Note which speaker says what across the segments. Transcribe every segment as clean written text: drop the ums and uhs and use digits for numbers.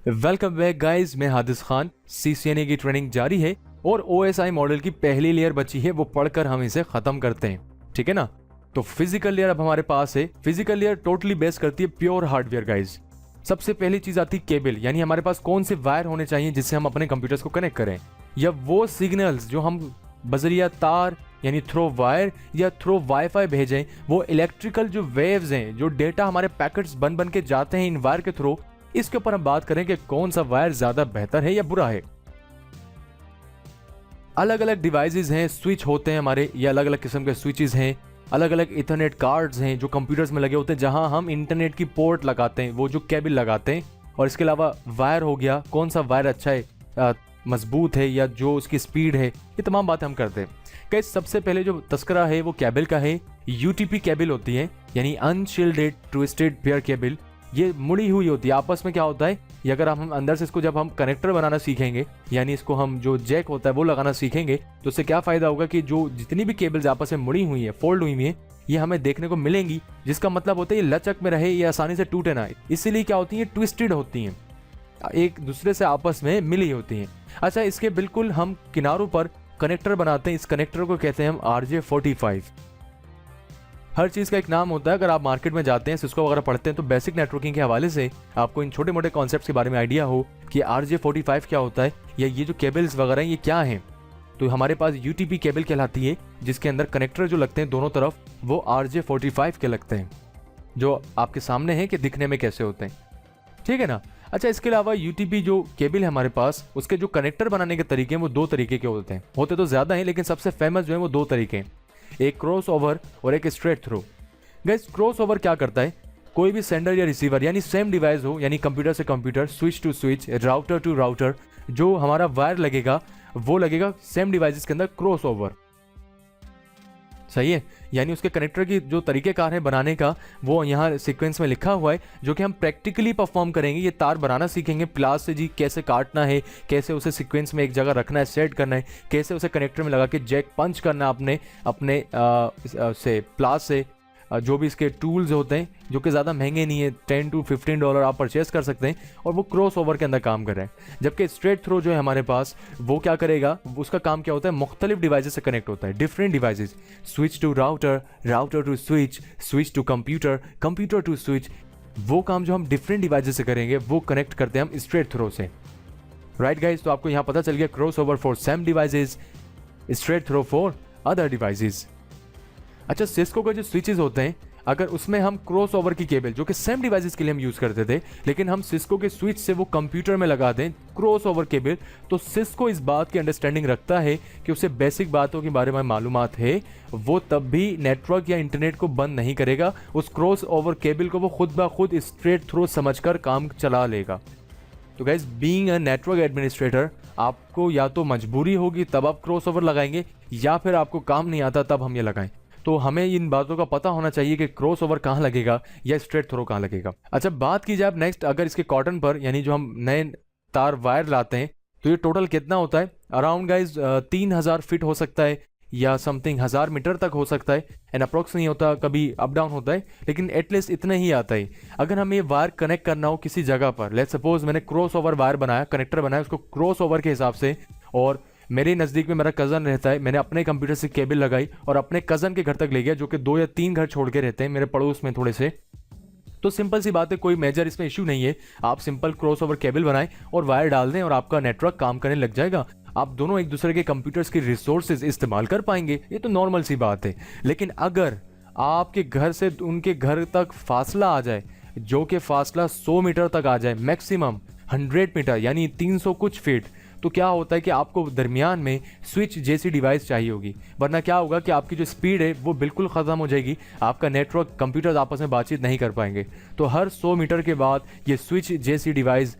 Speaker 1: Welcome back guys, मैं हादिस Khan. CCNA की training जारी है और OSI मॉडल की पहली लेयर बची है, वो पढ़कर हम इसे खत्म करते हैं। ठीक है ना। तो फिजिकल लेयर अब हमारे पास है। फिजिकल लेयर टोटली बेस करती है प्योर हार्डवेयर गाइस। सबसे पहली चीज आती है केबल, यानी हमारे पास कौन से वायर होने चाहिए जिससे हम अपने कंप्यूटर्स को कनेक्ट करें, या वो सिग्नल्स जो हम बजरिया तार यानी थ्रो वायर या थ्रो वाईफाई भेजें, वो इलेक्ट्रिकल जो वेव्स हैं, जो डेटा हमारे पैकेट्स बन बन के जाते हैं इन वायर के थ्रू, इसके ऊपर हम बात करें कि कौन सा वायर ज्यादा बेहतर है या बुरा है। अलग अलग डिवाइसेस हैं, स्विच होते हैं हमारे, ये अलग अलग किस्म के स्विचेस हैं। अलग अलग इथरनेट कार्ड्स हैं जो कंप्यूटर्स में लगे होते हैं, जहां हम इंटरनेट की पोर्ट लगाते हैं, वो जो केबल लगाते हैं। और इसके अलावा वायर हो गया, कौन सा वायर अच्छा है, मजबूत है या जो उसकी स्पीड है, ये तमाम बातें हम करते हैं। कई सबसे पहले जो तस्करा है वो केबल का है। UTP केबल होती है, यानी अनशील्डेड ट्विस्टेड पेयर केबल। ये मुड़ी हुई होती है। आपस में क्या होता है, ये अगर हम अंदर से इसको जब हम कनेक्टर बनाना सीखेंगे, यानी इसको हम जो जैक होता है वो लगाना सीखेंगे, तो उससे क्या फायदा होगा कि जो जितनी भी केबल्स आपस में मुड़ी हुई है, फोल्ड हुई है, ये हमें देखने को मिलेंगी, जिसका मतलब होता है ये लचक में रहे, ये आसानी से टूटे ना। इसीलिए क्या होती है, ट्विस्टेड होती हैं, एक दूसरे से आपस में मिली होती हैं। अच्छा, इसके बिल्कुल हम किनारों पर कनेक्टर बनाते हैं। इस कनेक्टर को कहते हैं हम RJ45। हर चीज़ का एक नाम होता है। अगर आप मार्केट में जाते हैं, सिस्को वगैरह पढ़ते हैं, तो बेसिक नेटवर्किंग के हवाले से आपको इन छोटे मोटे कॉन्सेप्ट्स के बारे में आइडिया हो कि RJ45 क्या होता है, या ये जो केबल्स वगैरह ये क्या हैं। तो हमारे पास UTP केबल कहलाती है, जिसके अंदर कनेक्टर जो लगते हैं दोनों तरफ, वो RJ45 के लगते हैं, जो आपके सामने हैं कि दिखने में कैसे होते हैं। ठीक है ना। अच्छा, इसके अलावा UTP जो केबल है हमारे पास, उसके जो कनेक्टर बनाने के तरीके हैं वो दो तरीके के होते हैं। होते तो ज्यादा हैं, लेकिन सबसे फेमस जो है वो दो तरीके हैं, एक क्रॉस ओवर और एक straight through. Guys, cross over क्या करता है, कोई भी सेंडर या रिसीवर यानी सेम डिवाइस हो, यानी कंप्यूटर से computer, switch to switch, router to router, जो हमारा वायर लगेगा वो लगेगा सेम डिवाइसेस के अंदर क्रॉस ओवर। सही है। यानी उसके कनेक्टर की जो तरीकेकार है बनाने का, वो यहाँ सीक्वेंस में लिखा हुआ है, जो कि हम प्रैक्टिकली परफॉर्म करेंगे। ये तार बनाना सीखेंगे प्लास से, जी कैसे काटना है, कैसे उसे सीक्वेंस में एक जगह रखना है, सेट करना है, कैसे उसे कनेक्टर में लगा के जैक पंच करना अपने अपने से प्लास से। जो भी इसके टूल्स होते हैं, जो कि ज़्यादा महंगे नहीं है, $10 to $15 आप परचेस कर सकते हैं, और वो क्रॉस ओवर के अंदर काम कर रहे हैं। जबकि स्ट्रेट थ्रो जो है हमारे पास, वो क्या करेगा, उसका काम क्या होता है, मुख्तलिफ डिवाइसेस से कनेक्ट होता है, different devices, switch to router, router to switch, switch to computer, computer to switch. वो काम जो हम डिफरेंट डिवाइसेस से करेंगे वो कनेक्ट करते हैं हम स्ट्रेट थ्रो से। राइट गाइज, तो आपको यहाँ पता चल गया, cross over for same devices, straight through for other devices. अच्छा, सिस्को के जो स्विचेस होते हैं, अगर उसमें हम क्रॉस ओवर की केबल, जो कि सेम डिवाइसेस के लिए हम यूज करते थे, लेकिन हम सिस्को के स्विच से वो कंप्यूटर में लगा दें क्रॉस ओवर केबल, तो सिस्को इस बात की अंडरस्टैंडिंग रखता है कि उसे बेसिक बातों के बारे में मालूमात है, वो तब भी नेटवर्क या इंटरनेट को बंद नहीं करेगा। उस क्रॉस ओवर केबल को वो खुद ब खुद स्ट्रेट थ्रू समझकर काम चला लेगा। तो guys, being a network administrator, आपको या तो मजबूरी होगी तब आप क्रॉस ओवर लगाएंगे, या फिर आपको काम नहीं आता तब हम ये लगाएं। तो हमें इन बातों का पता होना चाहिए कि क्रॉस ओवर कहाँ लगेगा या स्ट्रेट थ्रो कहाँ लगेगा। अच्छा, बात की जाए अब नेक्स्ट, अगर इसके कॉटन पर, यानी जो हम नए तार वायर लाते हैं, तो ये टोटल कितना होता है, अराउंड गाइज 3000 फीट हो सकता है, या समथिंग 1000 मीटर तक हो सकता है। एंड अप्रोक्स नहीं होता, कभी अप डाउन होता है, लेकिन एटलीस्ट इतना ही आता है। अगर हमें ये वायर कनेक्ट करना हो किसी जगह पर, लेट्स सपोज मैंने क्रॉस ओवर वायर बनाया, कनेक्टर बनाया उसको क्रॉस ओवर के हिसाब से, और मेरे नज़दीक में मेरा कज़न रहता है, मैंने अपने कंप्यूटर से केबल लगाई और अपने कज़न के घर तक ले गया, जो कि 2 या 3 घर छोड़ के रहते हैं मेरे पड़ोस में थोड़े से। तो सिंपल सी बात है, कोई मेजर इसमें इशू नहीं है। आप सिंपल क्रॉस ओवर केबल बनाएं और वायर डाल दें और आपका नेटवर्क काम करने लग जाएगा। आप दोनों एक दूसरे के कंप्यूटर्स की रिसोर्सेज इस्तेमाल कर पाएंगे, ये तो नॉर्मल सी बात है। लेकिन अगर आपके घर से उनके घर तक फासला आ जाए, जो कि फासला 100 मीटर तक आ जाए, मैक्सिमम 100 मीटर यानी 300 कुछ फीट, तो क्या होता है कि आपको दरमियान में स्विच जैसी डिवाइस चाहिए होगी, वरना क्या होगा कि आपकी जो स्पीड है वो बिल्कुल ख़त्म हो जाएगी, आपका नेटवर्क, कंप्यूटर आपस में बातचीत नहीं कर पाएंगे। तो हर 100 मीटर के बाद ये स्विच जैसी डिवाइस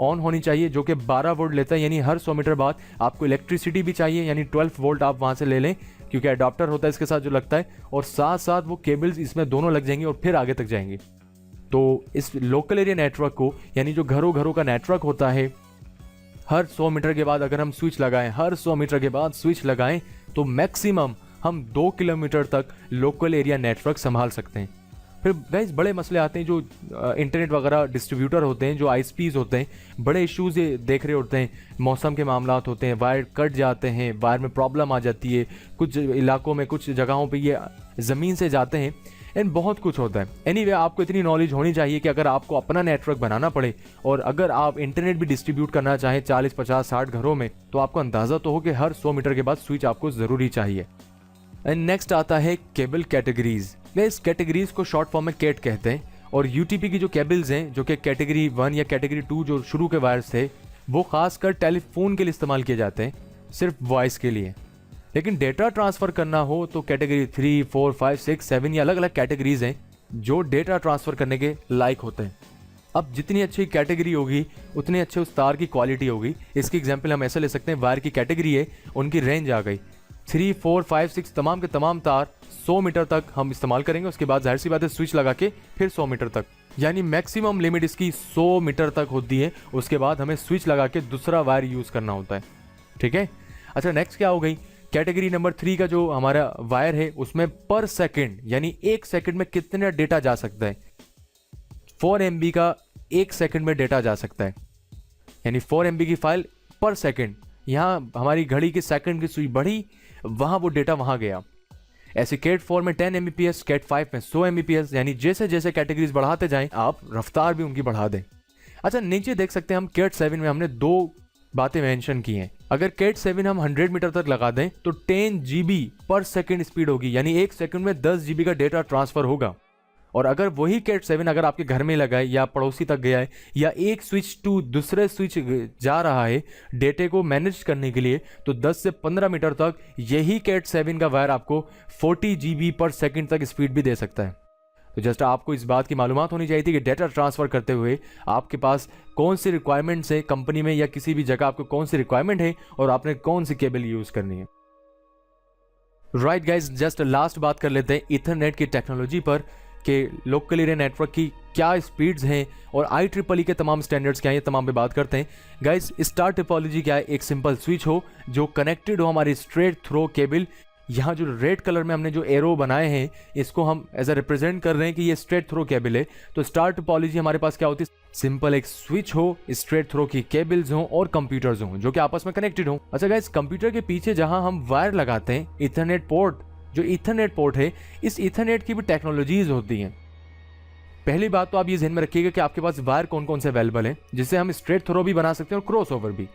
Speaker 1: ऑन होनी चाहिए, जो कि 12 वोल्ट लेता है, यानी हर 100 मीटर बाद आपको इलेक्ट्रिसिटी भी चाहिए, यानी 12 वोल्ट आप वहाँ से ले लें, क्योंकि अडॉप्टर होता है इसके साथ जो लगता है, और साथ साथ वो केबल्स इसमें दोनों लग जाएंगे और फिर आगे तक जाएंगे। तो इस लोकल एरिया नेटवर्क को, यानी जो घरों घरों का नेटवर्क होता है, हर 100 मीटर के बाद अगर हम स्विच लगाएं, हर 100 मीटर के बाद स्विच लगाएं, तो मैक्सिमम हम 2 किलोमीटर तक लोकल एरिया नेटवर्क संभाल सकते हैं। फिर गाइस बड़े मसले आते हैं, जो इंटरनेट वगैरह डिस्ट्रीब्यूटर होते हैं, जो आईएसपीज होते हैं, बड़े इश्यूज ये देख रहे होते हैं, मौसम के मामलात होते हैं, वायर कट जाते हैं, वायर में प्रॉब्लम आ जाती है, कुछ इलाकों में कुछ जगहों पे ये ज़मीन से जाते हैं, एंड बहुत कुछ होता है। एनीवे आपको इतनी नॉलेज होनी चाहिए कि अगर आपको अपना नेटवर्क बनाना पड़े और अगर आप इंटरनेट भी डिस्ट्रीब्यूट करना चाहें 40, 50, 60 घरों में, तो आपको अंदाज़ा तो हो कि हर 100 मीटर के बाद स्विच आपको ज़रूरी चाहिए। एंड नेक्स्ट आता है केबल कैटेगरीज। इस कैटेगरीज को शॉर्ट फॉर्म में कैट कहते हैं, और यूटीपी की जो केबल्स हैं, जो कि कैटेगरी 1 या कैटेगरी 2 जो शुरू के वायर्स थे, वो खासकर टेलीफोन के लिए इस्तेमाल किए जाते हैं, सिर्फ वॉइस के लिए। लेकिन डेटा ट्रांसफ़र करना हो तो कैटेगरी 3, 4, 5, 6, 7 ये अलग अलग कैटेगरीज हैं जो डेटा ट्रांसफ़र करने के लायक होते हैं। अब जितनी अच्छी कैटेगरी होगी उतनी अच्छे उस तार की क्वालिटी होगी। इसकी एग्जांपल हम ऐसा ले सकते हैं, वायर की कैटेगरी है, उनकी रेंज आ गई 3, 4, 5, 6 तमाम के तमाम तार 100 मीटर तक हम इस्तेमाल करेंगे। उसके बाद जाहिर सी बात है स्विच लगा के फिर 100 मीटर तक, यानी मैक्सिमम लिमिट इसकी 100 मीटर तक होती है। उसके बाद हमें स्विच लगा के दूसरा वायर यूज़ करना होता है। ठीक है, अच्छा नेक्स्ट क्या हो गई, कैटेगरी नंबर 3 का जो हमारा वायर है उसमें पर सेकंड यानी 1 सेकंड में कितना डेटा जा सकता है। 4 MB का 1 सेकंड में डेटा जा सकता है, यानी 4 MB की फाइल पर सेकंड। यहाँ हमारी घड़ी की सेकंड की सुई बढ़ी, वहाँ वो डेटा वहाँ गया। ऐसे कैट 4 में 10 Mbps, कैट 5 में 100 Mbps, यानी जैसे जैसे कैटेगरीज बढ़ाते जाएं आप रफ्तार भी उनकी बढ़ा दें। अच्छा नीचे देख सकते हैं हम कैट 7 में हमने 2 बातें मेंशन की हैं। अगर कैट 7 हम 100 मीटर तक लगा दें तो 10 GB पर सेकंड स्पीड होगी, यानी 1 सेकंड में 10 GB का डेटा ट्रांसफर होगा। और अगर वही कैट 7 अगर आपके घर में लगा है या पड़ोसी तक गया है या एक स्विच टू दूसरे स्विच जा रहा है डेटे को मैनेज करने के लिए, तो 10 से 15 मीटर तक यही कैट 7 का वायर आपको 40 GB पर सेकंड तक स्पीड भी दे सकता है। तो जस्ट आपको इस बात की मालूमात होनी चाहिए थी कि डेटा ट्रांसफ़र करते हुए आपके पास कौन सी रिक्वायरमेंट्स है कंपनी में या किसी भी जगह, आपको कौन सी रिक्वायरमेंट है और आपने कौन सी केबल यूज़ करनी है। राइट गाइज, जस्ट लास्ट बात कर लेते हैं इथरनेट की टेक्नोलॉजी पर कि लोकल एरिया नेटवर्क की क्या स्पीड्स हैं और IEEE के तमाम स्टैंडर्ड्स क्या हैं, ये तमाम पे बात करते हैं। गाइज स्टार टोपोलॉजी क्या है, एक सिंपल स्विच हो जो कनेक्टेड हो हमारी स्ट्रेट थ्रो केबल। यहाँ जो रेड कलर में हमने जो एरो बनाए हैं इसको हम एज अ रिप्रेजेंट कर रहे हैं कि ये स्ट्रेट थ्रो केबल है। तो स्टार टोपोलॉजी हमारे पास क्या होती है, सिंपल एक स्विच हो, स्ट्रेट थ्रो की केबल्स हो और कंप्यूटर्स हो जो कि आपस में कनेक्टेड हो। अच्छा गाइज, कंप्यूटर के पीछे जहां हम वायर लगाते हैं इथरनेट पोर्ट, जो इथरनेट पोर्ट है, इस इथरनेट की भी टेक्नोलॉजीज होती हैं। पहली बात तो आप ये ध्यान में रखिएगा कि आपके पास वायर कौन कौन से अवेलेबल हैं, जिससे हम स्ट्रेट थ्रो भी बना सकते हैं और क्रॉस ओवर भी।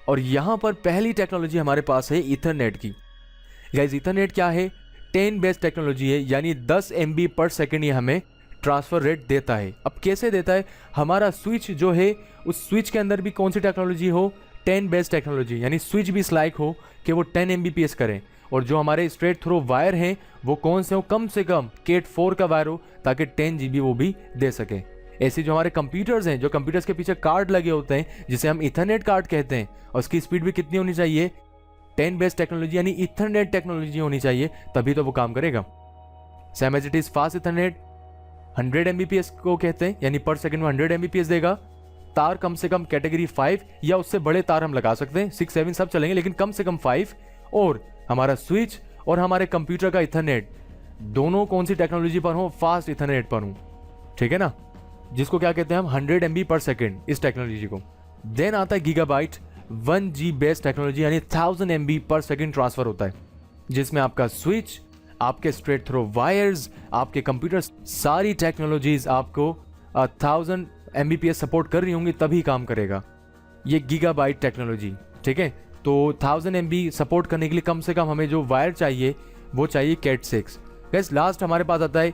Speaker 1: और यहाँ पर पहली टेक्नोलॉजी हमारे पास है इथरनेट की। गाइज इथरनेट क्या है, 10 बेस टेक्नोलॉजी है, यानी 10 MB पर सेकेंड ये हमें ट्रांसफर रेट देता है। अब कैसे देता है, हमारा स्विच जो है उस स्विच के अंदर भी कौन सी टेक्नोलॉजी हो, 10 बेस टेक्नोलॉजी, यानी स्विच भी इस लायक हो कि वो 10 Mbps करें। और जो हमारे स्ट्रेट थ्रो वायर हैं वो कौन से हो, कम से कम कैट 4 का वायर हो ताकि 10 GB वो भी दे सके। ऐसे जो हमारे कंप्यूटर्स हैं, जो कंप्यूटर्स के पीछे कार्ड लगे होते हैं जिसे हम इथरनेट कार्ड कहते हैं, और उसकी स्पीड भी कितनी होनी चाहिए, 10 बेस टेक्नोलॉजी यानी इथरनेट टेक्नोलॉजी होनी चाहिए, तभी तो वो काम करेगा। Same as it is fast Ethernet 100 Mbps को कहते हैं, यानी पर सेकंड में 100 Mbps देगा। तार कम से कम कैटेगरी 5 या उससे बड़े तार हम लगा सकते हैं, 6, 7 सब चलेंगे, लेकिन कम से कम 5। और हमारा स्विच और हमारे कंप्यूटर का इथरनेट दोनों कौन सी टेक्नोलॉजी पर हो, फास्ट इथरनेट पर हो, ठीक है ना, जिसको क्या कहते हैं हम 100 MB पर सेकेंड, इस टेक्नोलॉजी को। देन आता है गीगाबाइट 1G बेस टेक्नोलॉजी, यानी 1000 MB पर सेकेंड ट्रांसफर होता है, जिसमें आपका स्विच, आपके स्ट्रेट थ्रो वायर्स, आपके कंप्यूटर, सारी टेक्नोलॉजीज आपको 1000 Mbps सपोर्ट कर रही होंगी तभी काम करेगा ये गीगाबाइट टेक्नोलॉजी। ठीक है, तो 1000 MB सपोर्ट करने के लिए कम से कम हमें जो वायर चाहिए वो चाहिए कैट 6। गाइस लास्ट हमारे पास आता है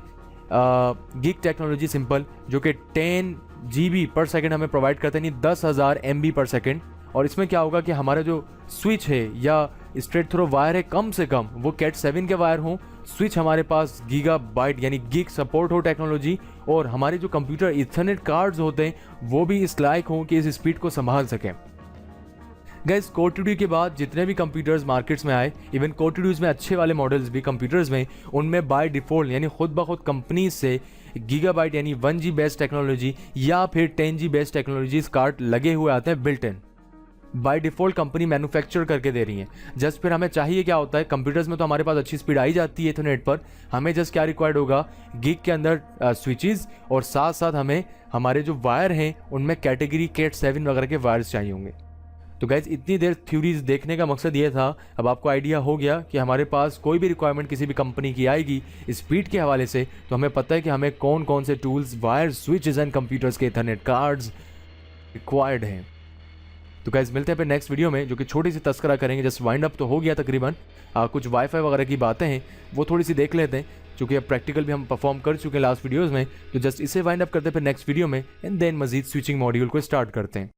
Speaker 1: गीग टेक्नोलॉजी सिंपल, जो कि 10 GB पर सेकेंड हमें प्रोवाइड करते हैं, यानी 10,000 MB पर सेकेंड। और इसमें क्या होगा कि हमारा जो स्विच है या स्ट्रेट थ्रो वायर है कम से कम वो कैट 7 के वायर हों, स्विच हमारे पास गीगाबाइट यानी गीग सपोर्ट हो टेक्नोलॉजी, और हमारे जो कंप्यूटर इथरनेट कार्ड्स होते हैं वो भी इस लायक हों कि इस स्पीड को संभाल सकें। गाइस कोर टू ड्यू के बाद जितने भी कंप्यूटर्स मार्केट्स में आए, इवन कोर टू ड्यूज में अच्छे वाले मॉडल्स भी कंप्यूटर्स में, उनमें बाय डिफॉल्ट यानी खुद ब खुद कंपनी से गीगाबाइट यानी 1G बेस्ड टेक्नोलॉजी या फिर 10G बेस्ड टेक्नोलॉजीज कार्ड लगे हुए आते हैं built in. By default company manufacture करके दे रही है। जस्ट फिर हमें चाहिए क्या होता है, कंप्यूटर्स में तो हमारे पास अच्छी स्पीड आई जाती है इथरनेट पर, हमें जस्ट क्या रिक्वायर्ड होगा, गिग के अंदर स्विचेस, और साथ साथ हमें हमारे जो वायर हैं उनमें कैटेगरी कैट 7 वगैरह के वायर्स चाहिए होंगे। तो गाइज इतनी देर थ्योरीज देखने का मकसद ये था, अब आपको आइडिया हो गया कि हमारे पास कोई भी रिक्वायरमेंट किसी भी कंपनी की आएगी स्पीड के हवाले से, तो हमें पता है कि हमें कौन कौन से tools, wires, switches and computers के इथरनेट कार्ड्स रिक्वायर्ड हैं। तो गाइज मिलते हैं फिर नेक्स्ट वीडियो में, जो कि छोटी सी तस्करा करेंगे। जस्ट वाइंड अप तो हो गया तकरीबन, कुछ वाईफाई वगैरह की बातें हैं वो थोड़ी सी देख लेते हैं, क्योंकि अब प्रैक्टिकल भी हम परफॉर्म कर चुके हैं लास्ट वीडियोज़ में। तो जस्ट इसे वाइंड अप करते हैं फिर नेक्स्ट वीडियो में, एंड देन मजीद स्विचिंग मॉड्यूल को स्टार्ट करते हैं।